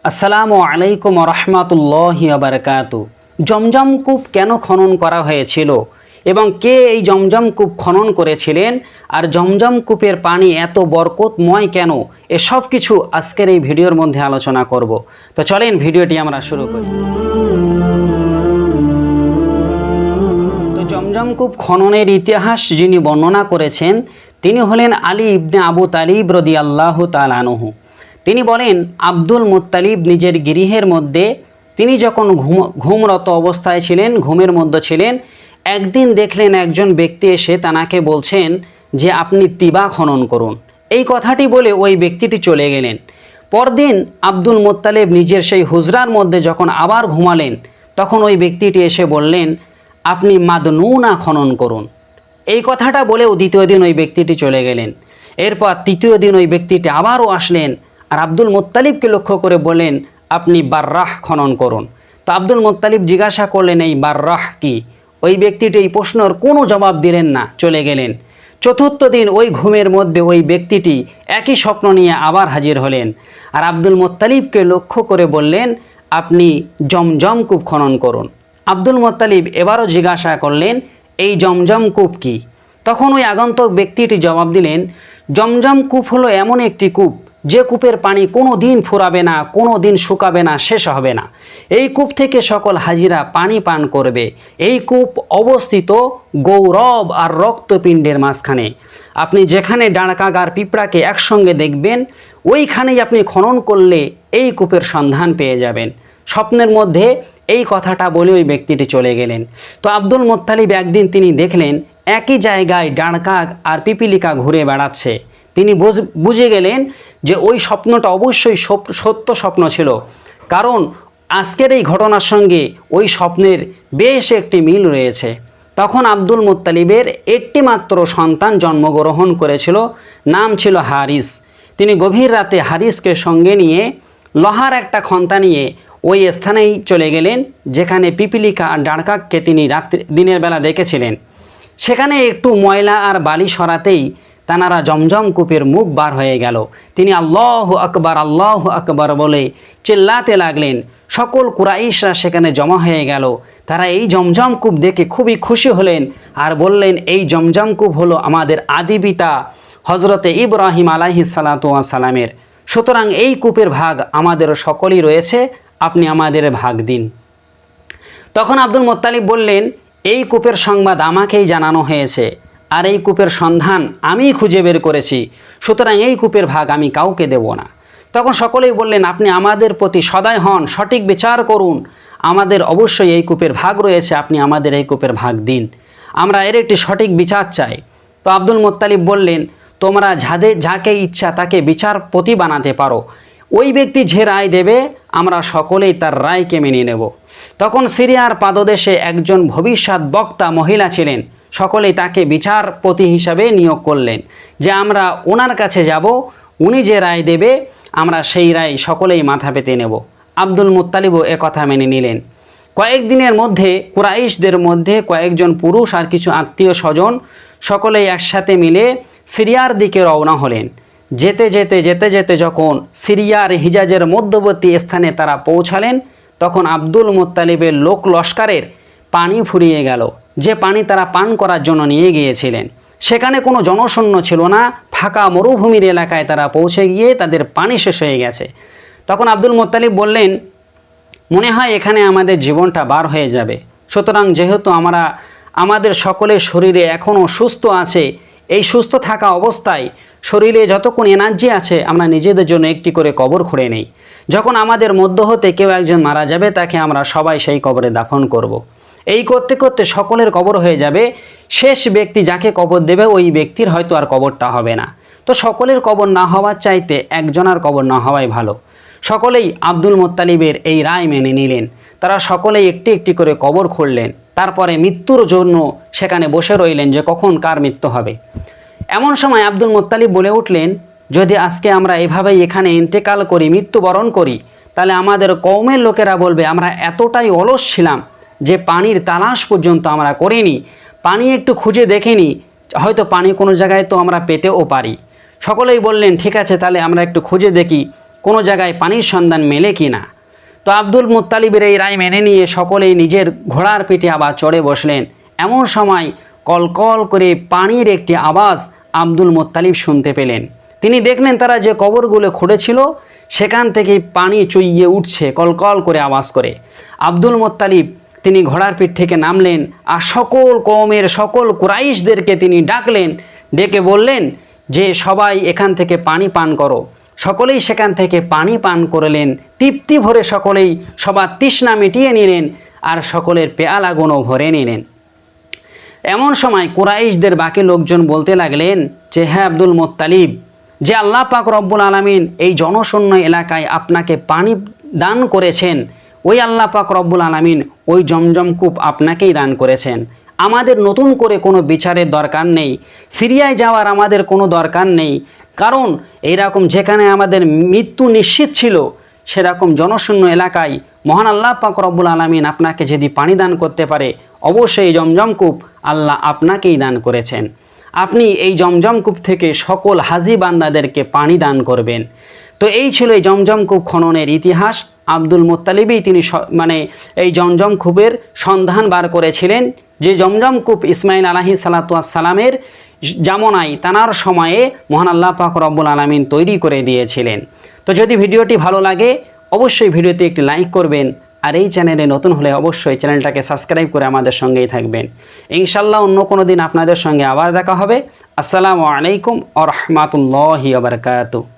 আসসালামু আলাইকুম রহমতুল্লাহি ওয়া বারাকাতু। জমজম কূপ কেন খনন করা হয়েছিল এবং কে এই জমজম কূপ খনন করেছিলেন, আর জমজম কূপের পানি এত বরকতময় কেন, এসব কিছু আজকের এই ভিডিওর মধ্যে আলোচনা করব। তো চলেন ভিডিওটি আমরা শুরু করি। তো জমজম কূপ খননের ইতিহাস যিনি বর্ণনা করেছেন তিনি হলেন আলী ইবনে আবু তালিব রাদিয়াল্লাহু তাআলা আনহু। তিনি বলেন, আব্দুল মুত্তালিব নিজের গৃহের মধ্যে তিনি যখন ঘুমরত অবস্থায় ছিলেন, ঘুমের মধ্যে ছিলেন, একদিন দেখলেন একজন ব্যক্তি এসে তানাকে বলছেন যে আপনি তিবা খনন করুন। এই কথাটি বলে ওই ব্যক্তিটি চলে গেলেন। পরদিন আব্দুল মুত্তালিব নিজের সেই হুজরার মধ্যে যখন আবার ঘুমালেন, তখন ওই ব্যক্তিটি এসে বললেন আপনি মাদনুনা খনন করুন। এই কথাটা বলেও দ্বিতীয় দিন ওই ব্যক্তিটি চলে গেলেন। এরপর তৃতীয় দিন ওই ব্যক্তিটি আবারও আসলেন আর আব্দুল মুত্তালিবকে লক্ষ্য করে বলেন আপনি বাররাহ খনন করুন। তো আব্দুল মুত্তালিব জিজ্ঞাসা করলেন এই বাররাহ কি? ওই ব্যক্তিটি এই প্রশ্নের কোনো জবাব দিলেন না, চলে গেলেন। চতুর্থ দিন ওই ঘুমের মধ্যে ওই ব্যক্তিটি একই স্বপ্ন নিয়ে আবার হাজির হলেন আর আব্দুল মুত্তালিবকে লক্ষ্য করে বললেন আপনি জমজম কূপ খনন করুন। আব্দুল মুত্তালিব এবারও জিজ্ঞাসা করলেন এই জমজম কূপ কি? তখন ওই আগন্তুক ব্যক্তিটি জবাব দিলেন জমজম কূপ হলো এমন একটি কূপ যে কূপের পানি কোনো দিন ফুরাবে না, কোনো দিন শুকাবে না, শেষ হবে না। এই কূপ থেকে সকল হাজিরা পানি পান করবে। এই কূপ অবস্থিত গৌরব আর রক্তপিণ্ডের মাঝখানে। আপনি যেখানে ডাঁড়কাগার পিঁপড়াকে একসঙ্গে দেখবেন, ওইখানেই আপনি খনন করলে এই কূপের সন্ধান পেয়ে যাবেন। স্বপ্নের মধ্যে এই কথাটা বলে ওই ব্যক্তিটি চলে গেলেন। তো আব্দুল মুত্তালিব একদিন তিনি দেখলেন একই জায়গায় ডাঁড়কাক আর পিপিলিকা ঘুরে বেড়াচ্ছে। তিনি বুঝে গেলেন যে ওই স্বপ্নটা অবশ্যই সত্য স্বপ্ন ছিল, কারণ আজকের এই ঘটনার সঙ্গে ওই স্বপ্নের বেশ একটি মিল রয়েছে। তখন আব্দুল মুত্তালিবের একটি মাত্র সন্তান জন্মগ্রহণ করেছিল, নাম ছিল হারিস। তিনি গভীর রাতে হারিসকে সঙ্গে নিয়ে লোহার একটা খন্তা নিয়ে ওই স্থানেই চলে গেলেন যেখানে পিপিলিকা আর ডাঁড়কাককে তিনি দিনের বেলা দেখেছিলেন। সেখানে একটু ময়লা আর বালি সরাতেই তানারা জমজম কূপের মুখ বার হয়ে গেল। তিনি আল্লাহু আকবার বলে চিল্লাতে লাগলেন। সকল কুরাইশরা সেখানে জমা হয়ে গেল। তারা এই জমজম কূপ দেখে খুবই খুশি হলেন আর বললেন এই জমজম কূপ হলো আমাদের আদি পিতা হজরতে ইব্রাহিম আলাইহিস সালাতু ওয়াস সালামের। সুতরাং এই কূপের ভাগ আমাদের সকলই রয়েছে, আপনি আমাদের ভাগ দিন। তখন আব্দুল মুত্তালিব বললেন এই কূপের সংবাদ আমাকেই জানানো হয়েছে আর এই কূপের সন্ধান আমিই খুঁজে বের করেছি, সুতরাং এই কূপের ভাগ আমি কাউকে দেব না। তখন সকলেই বললেন আপনি আমাদের প্রতি সদয় হন, সঠিক বিচার করুন, আমাদের অবশ্যই এই কূপের ভাগ রয়েছে, আপনি আমাদের এই কূপের ভাগ দিন, আমরা এর একটি সঠিক বিচার চাই। তো আব্দুল মুত্তালিব বললেন তোমরা যাকে ইচ্ছা তাকে বিচারপতি বানাতে পারো, ওই ব্যক্তি যে রায় দেবে আমরা সকলেই তার রায়কে মেনে নেব। তখন সিরিয়ার পাদদেশে একজন ভবিষ্যৎ বক্তা মহিলা ছিলেন, সকলেই তাকে বিচারপতি হিসাবে নিয়োগ করলেন যে আমরা ওনার কাছে যাব, উনি যে রায় দেবে আমরা সেই রায় সকলেই মাথা পেতে নেব। আব্দুল মুত্তালিবও কথা মেনে নিলেন। কয়েকদিনের মধ্যে কুরাইশদের মধ্যে কয়েকজন পুরুষ আর কিছু আত্মীয় স্বজন সকলেই একসাথে মিলে সিরিয়ার দিকে রওনা হলেন। যেতে যেতে যেতে যেতে যখন সিরিয়ার হিজাজের মধ্যবর্তী স্থানে তারা পৌঁছালেন, তখন আব্দুল মুত্তালিবের লোক লস্করের পানি ফুরিয়ে গেল, যে পানি তারা পান করার জন্য নিয়ে গিয়েছিলেন। সেখানে কোনো জনশূন্য ছিল না, ফাঁকা মরুভূমির এলাকায় তারা পৌঁছে গিয়ে তাদের পানি শেষ হয়ে গেছে। তখন আব্দুল মুত্তালিব বললেন মনে হয় এখানে আমাদের জীবনটা বার হয়ে যাবে, সুতরাং যেহেতু আমাদের সকলের শরীরে এখনও সুস্থ আছে, এই সুস্থ থাকা অবস্থায় শরীরে যতক্ষণ এনার্জি আছে আমরা নিজেদের জন্য একটি করে কবর খুঁড়ে নেই। যখন আমাদের মধ্য হতে কেউ একজন মারা যাবে তাকে আমরা সবাই সেই কবরে দাফন করব। এই করতে করতে সকলের কবর হয়ে যাবে, শেষ ব্যক্তি যাকে কবর দেবে ওই ব্যক্তির হয়তো আর কবরটা হবে না। তো সকলের কবর না হওয়ার চাইতে একজনের কবর না হওয়াই ভালো। সকলেই আব্দুল মুত্তালিবের এই রায় মেনে নিলেন। তারা সকলেই একটি একটি করে কবর খুঁড়লেন, তারপরে মৃত্যুর জন্য সেখানে বসে রইলেন যে কখন কার মৃত্যু হবে। এমন সময় আব্দুল মুত্তালিব বলে উঠলেন যদি আজকে আমরা এভাবেই এখানে ইন্তেকাল করি, মৃত্যুবরণ করি, তাহলে আমাদের কওমের লোকেরা বলবে আমরা এতটাই অলস ছিলাম যে পানির তালাশ পর্যন্ত আমরা করিনি, পানি একটু খুঁজে দেখিনি, হয়তো পানি কোনো জায়গায় তো আমরা পেতেও পারি। সকলেই বললেন ঠিক আছে তাহলে আমরা একটু খুঁজে দেখি কোনো জায়গায় পানির সন্ধান মেলে কি না। তো আব্দুল মুত্তালিবের এই রায় মেনে নিয়ে সকলেই নিজের ঘোড়ার পিঠে আবার চড়ে বসলেন। এমন সময় কলকল করে পানির একটি আওয়াজ আব্দুল মুত্তালিব শুনতে পেলেন। তিনি দেখলেন তারা যে কবরগুলো খুঁড়েছিল সেখান থেকে পানি চুইয়ে উঠছে কলকল করে আওয়াজ করে। আব্দুল মুত্তালিব তিনি ঘোড়ার পিঠ থেকে নামলেন আর সকল কওমের সকল কুরাইশদেরকে তিনি ডাকলেন, ডেকে বললেন যে সবাই এখান থেকে পানি পান করো। সকলেই সেখান থেকে পানি পান করলেন, তৃপ্তি ভরে সকলেই সবার তৃষ্ণা মিটিয়ে নিলেন আর সকলের পেয়ালাগুলো ভরে নিলেন। এমন সময় কুরাইশদের বাকি লোকজন বলতে লাগলেন যে হ্যাঁ আব্দুল মুত্তালিব, যে আল্লাহ পাক রব্বুল আলামিন এই জনশূন্য এলাকায় আপনাকে পানি দান করেছেন, ওই আল্লাহ পাক রব্বুল আলামিন ওই জমজম কূপ আপনাকেই দান করেছেন। আমাদের নতুন করে কোনো বিচারের দরকার নেই, সিরিয়ায় যাওয়ার আমাদের কোনো দরকার নেই, কারণ এইরকম যেখানে আমাদের মৃত্যু নিশ্চিত ছিল সেরকম জনশূন্য এলাকায় মহান আল্লাহ পাক রব্বুল আলামিন আপনাকে যদি পানি দান করতে পারে, অবশ্যই এই জমজম কূপ আল্লাহ আপনাকেই দান করেছেন। আপনি এই জমজম কূপ থেকে সকল হাজি বান্দাদেরকে পানি দান করবেন। তো এই ছিল এই জমজম কূপ খননের ইতিহাস। আব্দুল মুত্তালিবই তিনি এই জমজম কূপের সন্ধান বার করেছিলেন, যে জমজম কূপ ইসমাইল আলাইহিস সালাতু ওয়াস সালামের জামানায় তানার সময়ে মহান আল্লাহ পাক রব্বুল আলামিন তৈরি করে দিয়েছিলেন। তো যদি ভিডিওটি ভালো লাগে অবশ্যই ভিডিওতে একটি লাইক করবেন, আর এই চ্যানেলে নতুন হলে অবশ্যই চ্যানেলটাকে সাবস্ক্রাইব করে আমাদের সঙ্গেই থাকবেন। ইনশাআল্লাহ অন্য কোনো দিন আপনাদের সঙ্গে আবার দেখা হবে। আসসালামু আলাইকুম ওয়া রাহমাতুল্লাহি ওয়া বারাকাতুহু।